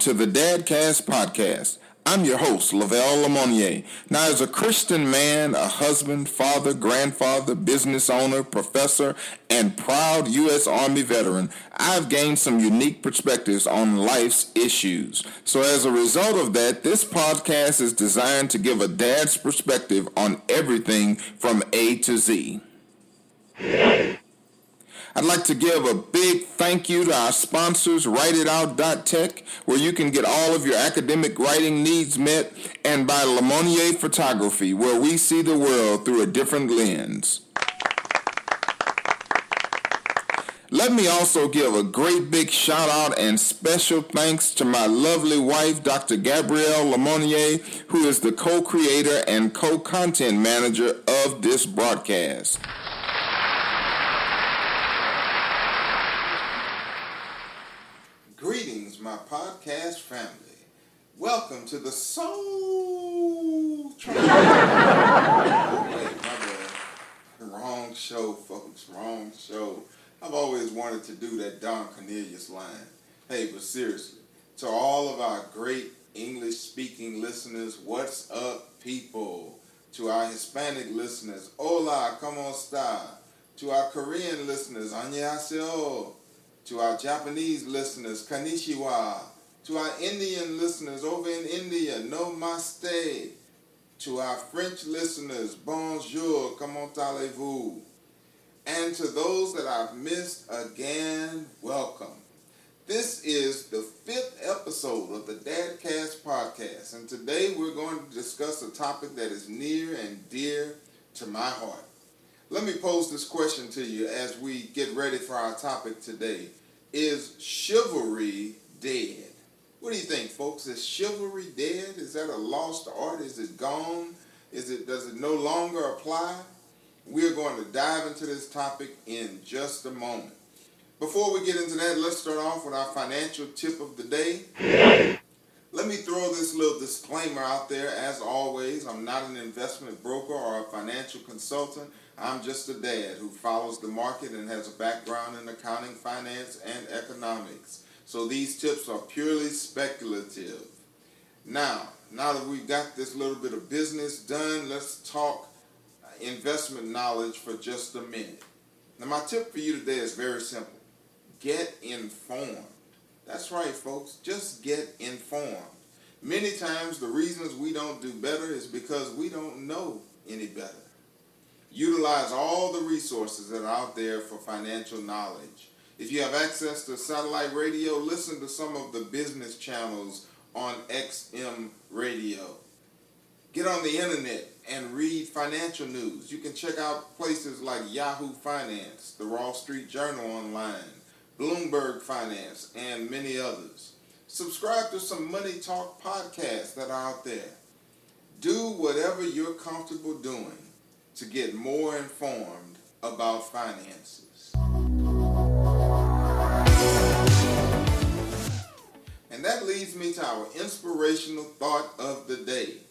to the DadCast Podcast. I'm your host, Lavelle Lemonnier. Now, as a Christian man, a husband, father, grandfather, business owner, professor, and proud U.S. Army veteran, I've gained some unique perspectives on life's issues. So as a result of that, this podcast is designed to give a dad's perspective on everything from A to Z. I'd like to give a big thank you to our sponsors, WriteItOut.tech, where you can get all of your academic writing needs met, and by Lemonnier Photography, where we see the world through a different lens. Let me also give a great big shout out and special thanks to my lovely wife, Dr. Gabrielle Lemonnier, who is the co-creator and co-content manager of this broadcast. Greetings, my podcast family. Welcome to the Soul Train. Oh, wait, my bad. Wrong show, folks. Wrong show. I've always wanted to do that Don Cornelius line. Hey, but seriously, to all of our great English-speaking listeners, what's up, people? To our Hispanic listeners, hola, como esta? To our Korean listeners, annyeonghaseyo. To our Japanese listeners, konnichiwa. To our Indian listeners over in India, namaste. To our French listeners, bonjour, comment allez-vous? And to those that I've missed, again, welcome. This is the 5th episode of the DadCast Podcast, and today we're going to discuss a topic that is near and dear to my heart. Let me pose this question to you as we get ready for our topic today. Is chivalry dead? What do you think, folks? Is chivalry dead? Is that a lost art? Is it gone? Does it no longer apply? We're going to dive into this topic in just a moment. Before we get into that, let's start off with our financial tip of the day. Let me throw this little disclaimer out there. As always, I'm not an investment broker or a financial consultant. I'm just a dad who follows the market and has a background in accounting, finance, and economics. So these tips are purely speculative. Now that we've got this little bit of business done, let's talk investment knowledge for just a minute. Now, my tip for you today is very simple. Get informed. That's right, folks. Just get informed. Many times the reasons we don't do better is because we don't know any better. Utilize all the resources that are out there for financial knowledge. If you have access to satellite radio, listen to some of the business channels on XM radio. Get on the internet and read financial news. You can check out places like Yahoo Finance, the Wall Street Journal online, Bloomberg Finance, and many others. Subscribe to some Money Talk podcasts that are out there. Do whatever you're comfortable doing to get more informed about finances. And that leads me to our inspirational thought of the day.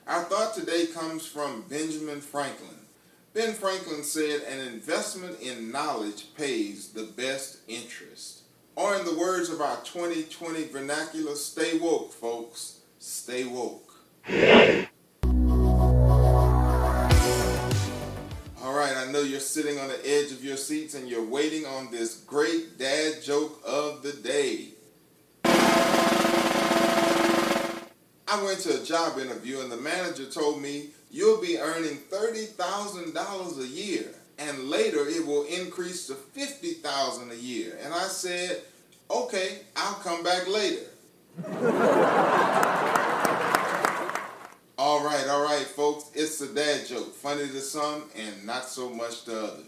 Our thought today comes from Benjamin Franklin. Ben Franklin said, an investment in knowledge pays the best interest. Or in the words of our 2020 vernacular, stay woke, folks. Stay woke. All right, I know you're sitting on the edge of your seats and you're waiting on this great dad joke of the day. I went to a job interview and the manager told me, you'll be earning $30,000 a year and later it will increase to $50,000 a year. And I said, okay, I'll come back later. All right, folks, it's a dad joke. Funny to some and not so much to others.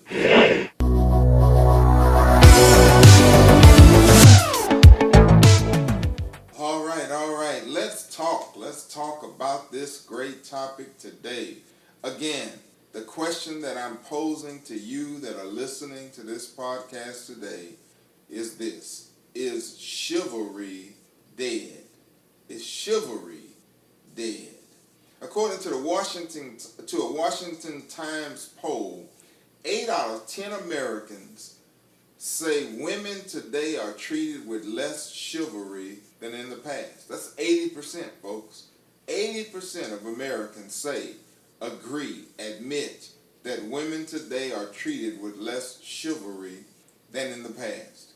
All right, let's talk about this great topic today. Again, the question that I'm posing to you that are listening to this podcast today is this: is chivalry dead? Is chivalry dead? According to a Washington Times poll, 8 out of 10 Americans say women today are treated with less chivalry than in the past. That's 80%, folks. 80% of Americans admit that women today are treated with less chivalry than in the past.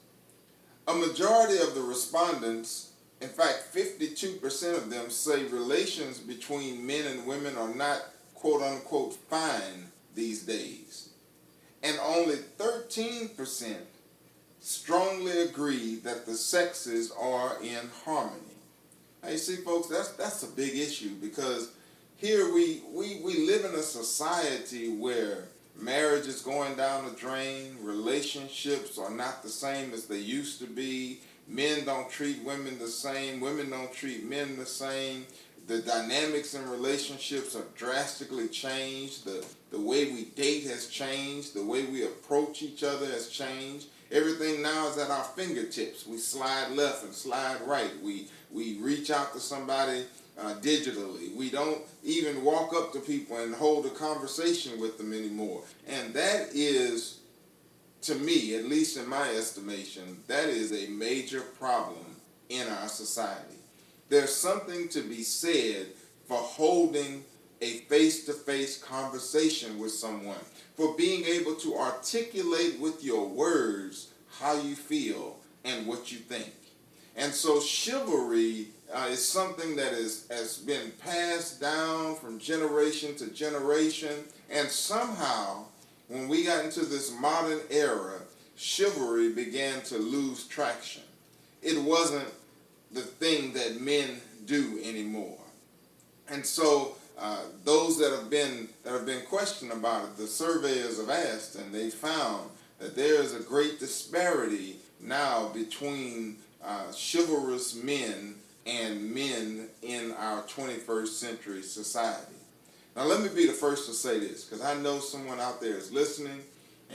A majority of the respondents, in fact 52% of them, say relations between men and women are not quote unquote fine these days. And only 13% strongly agree that the sexes are in harmony. Now you see, folks, that's a big issue, because here we live in a society where marriage is going down the drain, relationships are not the same as they used to be, men don't treat women the same, women don't treat men the same, the dynamics in relationships have drastically changed, the way we date has changed, the way we approach each other has changed. Everything now is at our fingertips. We slide left and slide right. We reach out to somebody digitally. We don't even walk up to people and hold a conversation with them anymore. And that is, to me, at least in my estimation, that is a major problem in our society. There's something to be said for holding a face-to-face conversation with someone, for being able to articulate with your words how you feel and what you think. And so chivalry is something that has been passed down from generation to generation, and somehow when we got into this modern era, chivalry began to lose traction. It wasn't the thing that men do anymore. And so those that have been questioned about it, the surveyors have asked, and they found that there is a great disparity now between chivalrous men and men in our 21st century society. Now let me be the first to say this, because I know someone out there is listening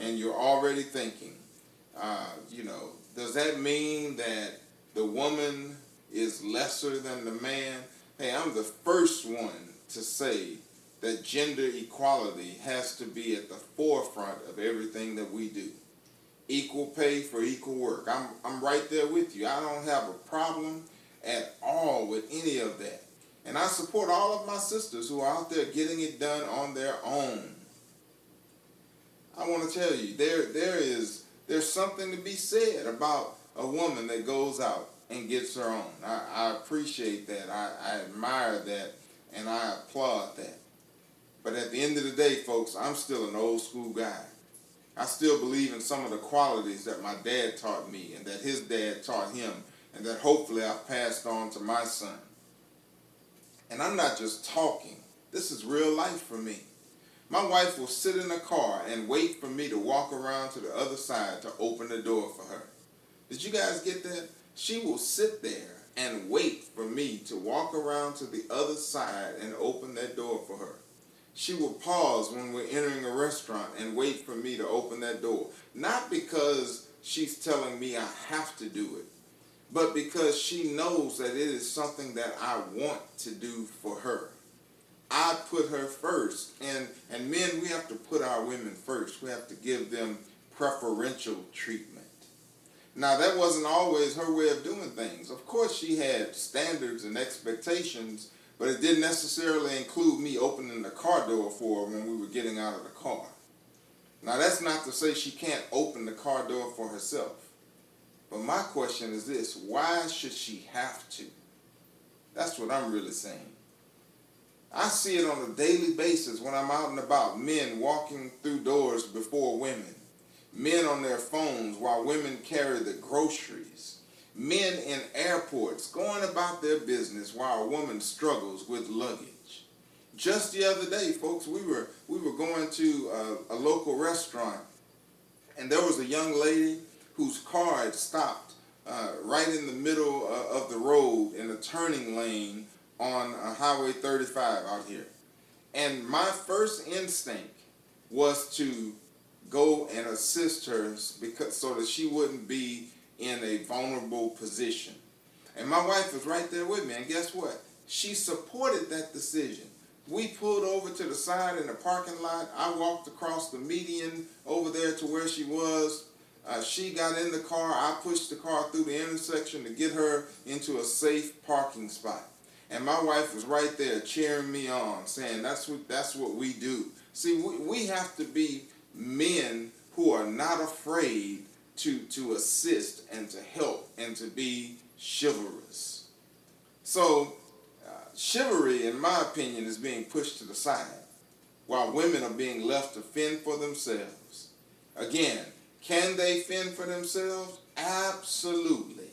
and you're already thinking, does that mean that the woman is lesser than the man? Hey, I'm the first one to say that gender equality has to be at the forefront of everything that we do. Equal pay for equal work. I'm right there with you. I don't have a problem at all with any of that. And I support all of my sisters who are out there getting it done on their own. I want to tell you, there's something to be said about a woman that goes out and gets her own. I appreciate that. I admire that, and I applaud that. But at the end of the day, folks, I'm still an old school guy. I still believe in some of the qualities that my dad taught me and that his dad taught him, and that hopefully I've passed on to my son. And I'm not just talking. This is real life for me. My wife will sit in a car and wait for me to walk around to the other side to open the door for her. Did you guys get that? She will sit there and wait for me to walk around to the other side and open that door for her. She will pause when we're entering a restaurant and wait for me to open that door. Not because she's telling me I have to do it, but because she knows that it is something that I want to do for her. I put her first. And men, we have to put our women first. We have to give them preferential treatment. Now, that wasn't always her way of doing things. Of course, she had standards and expectations, but it didn't necessarily include me opening the car door for her when we were getting out of the car. Now, that's not to say she can't open the car door for herself. But my question is this: why should she have to? That's what I'm really saying. I see it on a daily basis when I'm out and about. Men walking through doors before women. Men on their phones while women carry the groceries. Men in airports going about their business while a woman struggles with luggage. Just the other day, folks, we were going to a local restaurant, and there was a young lady whose car had stopped right in the middle of the road in a turning lane on Highway 35 out here. And my first instinct was to go and assist her so that she wouldn't be in a vulnerable position. And my wife was right there with me, and guess what? She supported that decision. We pulled over to the side in the parking lot. I walked across the median over there to where she was. She got in the car. I pushed the car through the intersection to get her into a safe parking spot. And my wife was right there cheering me on, saying that's what we do. See, we have to be men who are not afraid to assist and to help and to be chivalrous. So, chivalry, in my opinion, is being pushed to the side, while women are being left to fend for themselves. Again, can they fend for themselves? Absolutely.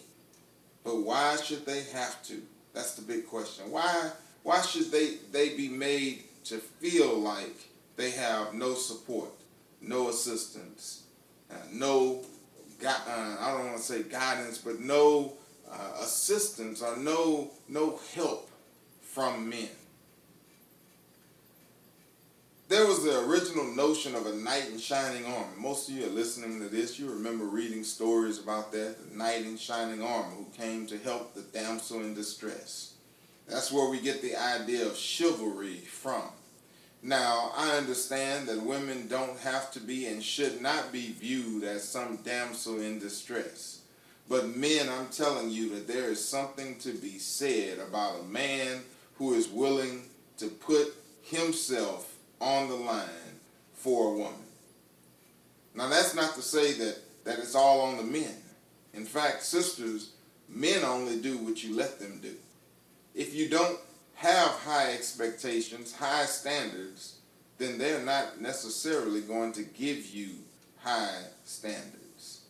But why should they have to? That's the big question. Why should they be made to feel like they have no support, no assistance, no, I don't want to say guidance, but no assistance or no help from men? There was the original notion of a knight in shining armor. Most of you are listening to this. You remember reading stories about that, the knight in shining armor who came to help the damsel in distress. That's where we get the idea of chivalry from. Now, I understand that women don't have to be and should not be viewed as some damsel in distress. But men, I'm telling you that there is something to be said about a man who is willing to put himself on the line for a woman. Now, that's not to say that it's all on the men. In fact, sisters, men only do what you let them do. If you don't have high expectations, high standards, then they're not necessarily going to give you high standards.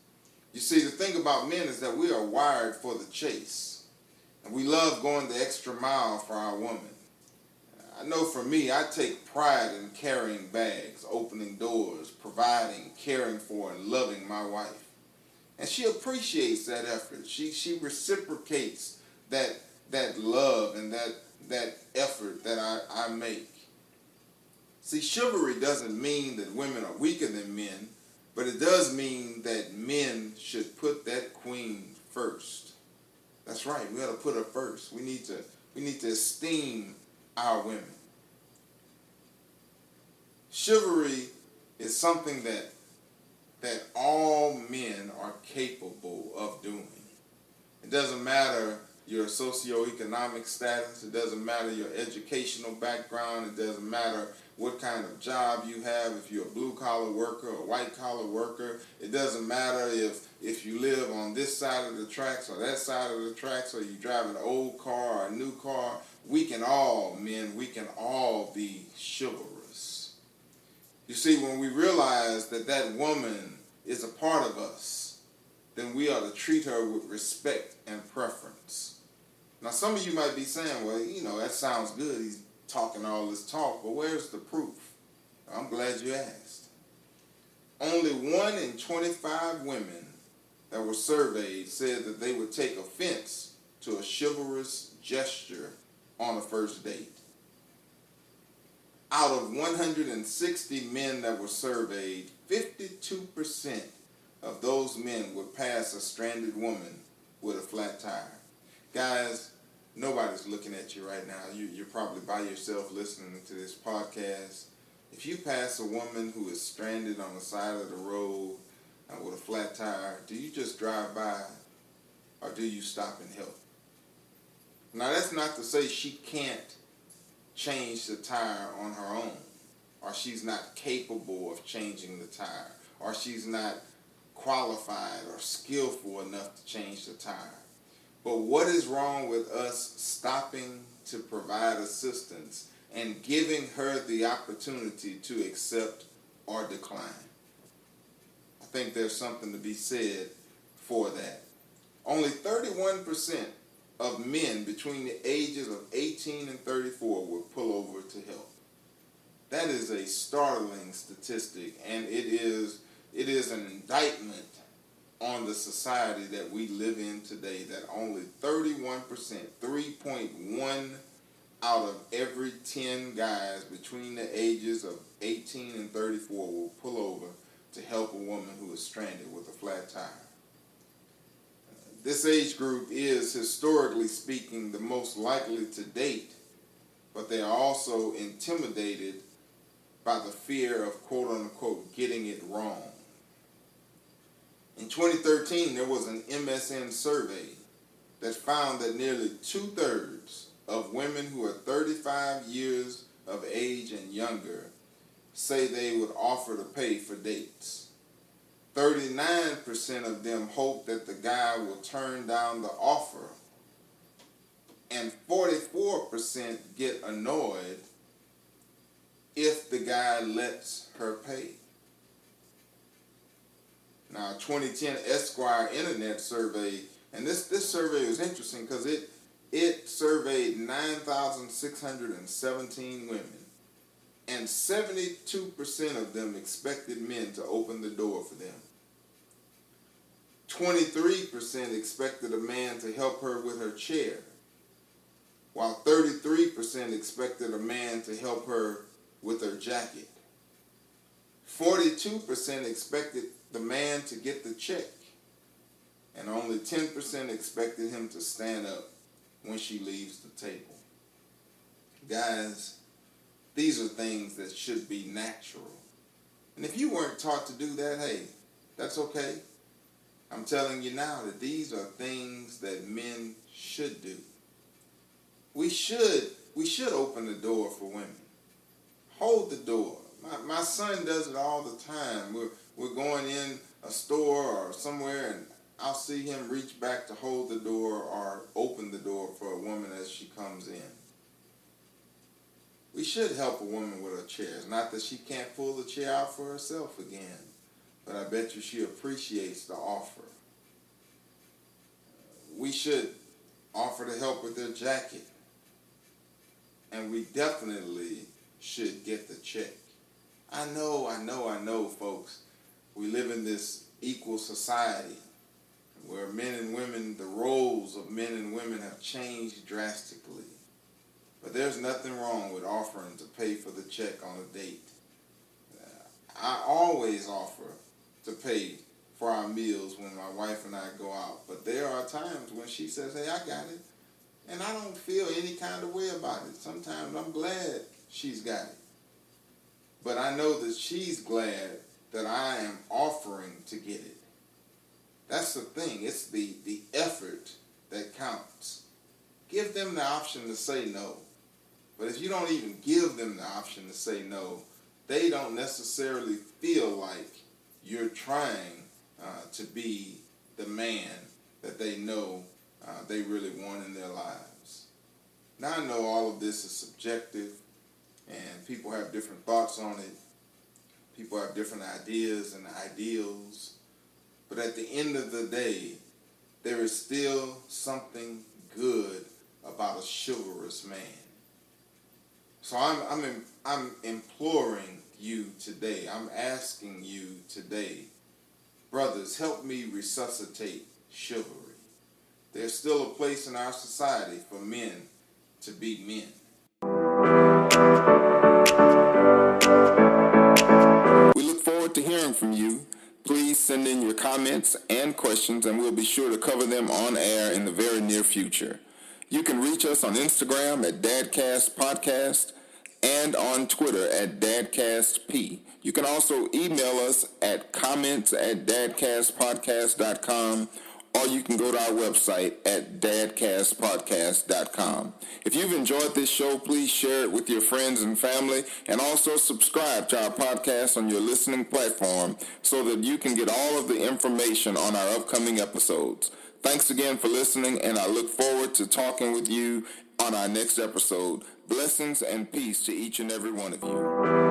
You see, the thing about men is that we are wired for the chase, and we love going the extra mile for our woman. I know for me, I take pride in carrying bags, opening doors, providing, caring for, and loving my wife. And she appreciates that effort. She reciprocates that love and that effort that I make. See, chivalry doesn't mean that women are weaker than men, but it does mean that men should put that queen first. That's right, we got to put her first. We need to esteem our women. Chivalry is something that all men are capable of doing. It doesn't matter your socioeconomic status. It doesn't matter your educational background. It doesn't matter what kind of job you have, if you're a blue-collar worker or white-collar worker. It doesn't matter if you live on this side of the tracks or that side of the tracks, or you drive an old car or a new car. We can all be chivalrous. You see, when we realize that woman is a part of us, then we ought to treat her with respect and preference. Now, some of you might be saying, well, that sounds good. He's talking all this talk, but where's the proof? I'm glad you asked. Only 1 in 25 women that were surveyed said that they would take offense to a chivalrous gesture on a first date. Out of 160 men that were surveyed, 52% of those men would pass a stranded woman with a flat tire. Guys, nobody's looking at you right now. You're probably by yourself listening to this podcast. If you pass a woman who is stranded on the side of the road with a flat tire, do you just drive by or do you stop and help? Now, that's not to say she can't change the tire on her own, or she's not capable of changing the tire, or she's not qualified or skillful enough to change the tire. But what is wrong with us stopping to provide assistance and giving her the opportunity to accept or decline? I think there's something to be said for that. Only 31% of men between the ages of 18 and 34 will pull over to help. That is a startling statistic, and it is an indictment on the society that we live in today, that only 31%, 3.1 out of every 10 guys between the ages of 18 and 34 will pull over to help a woman who is stranded with a flat tire. This age group is, historically speaking, the most likely to date, but they are also intimidated by the fear of, quote-unquote, getting it wrong. In 2013, there was an MSN survey that found that nearly 2/3 of women who are 35 years of age and younger say they would offer to pay for dates. 39% of them hope that the guy will turn down the offer, and 44% get annoyed if the guy lets her pay. Now, 2010 Esquire Internet survey, and this survey was interesting because it surveyed 9,617 women, and 72% of them expected men to open the door for them. 23% expected a man to help her with her chair, while 33% expected a man to help her with her jacket. 42% expected the man to get the check, and only 10% expected him to stand up when she leaves the table. Guys, these are things that should be natural. And if you weren't taught to do that, hey, that's okay. I'm telling you now that these are things that men should do. We should open the door for women. Hold the door. My son does it all the time. We're going in a store or somewhere, and I'll see him reach back to hold the door or open the door for a woman as she comes in. We should help a woman with her chair. It's not that she can't pull the chair out for herself again, but I bet you she appreciates the offer. We should offer to help with their jacket. And we definitely should get the check. I know, folks. We live in this equal society where men and women, the roles of men and women have changed drastically. But there's nothing wrong with offering to pay for the check on a date. I always offer to pay for our meals when my wife and I go out. But there are times when she says, hey, I got it. And I don't feel any kind of way about it. Sometimes I'm glad she's got it. But I know that she's glad that I am offering to get it. That's the thing. It's the effort that counts. Give them the option to say no. But if you don't even give them the option to say no, they don't necessarily feel like you're trying to be the man that they know they really want in their lives. Now I know all of this is subjective, and people have different thoughts on it. People have different ideas and ideals. But at the end of the day, there is still something good about a chivalrous man. So I'm imploring you today. I'm asking you today, brothers, help me resuscitate chivalry. There's still a place in our society for men to be men. We look forward to hearing from you. Please send in your comments and questions, and we'll be sure to cover them on air in the very near future. You can reach us on Instagram at DadCast Podcast and on Twitter at DadCastP. You can also email us at comments@dadcastpodcast.com, or you can go to our website at dadcastpodcast.com. If you've enjoyed this show, please share it with your friends and family, and also subscribe to our podcast on your listening platform so that you can get all of the information on our upcoming episodes. Thanks again for listening, and I look forward to talking with you on our next episode. Blessings and peace to each and every one of you.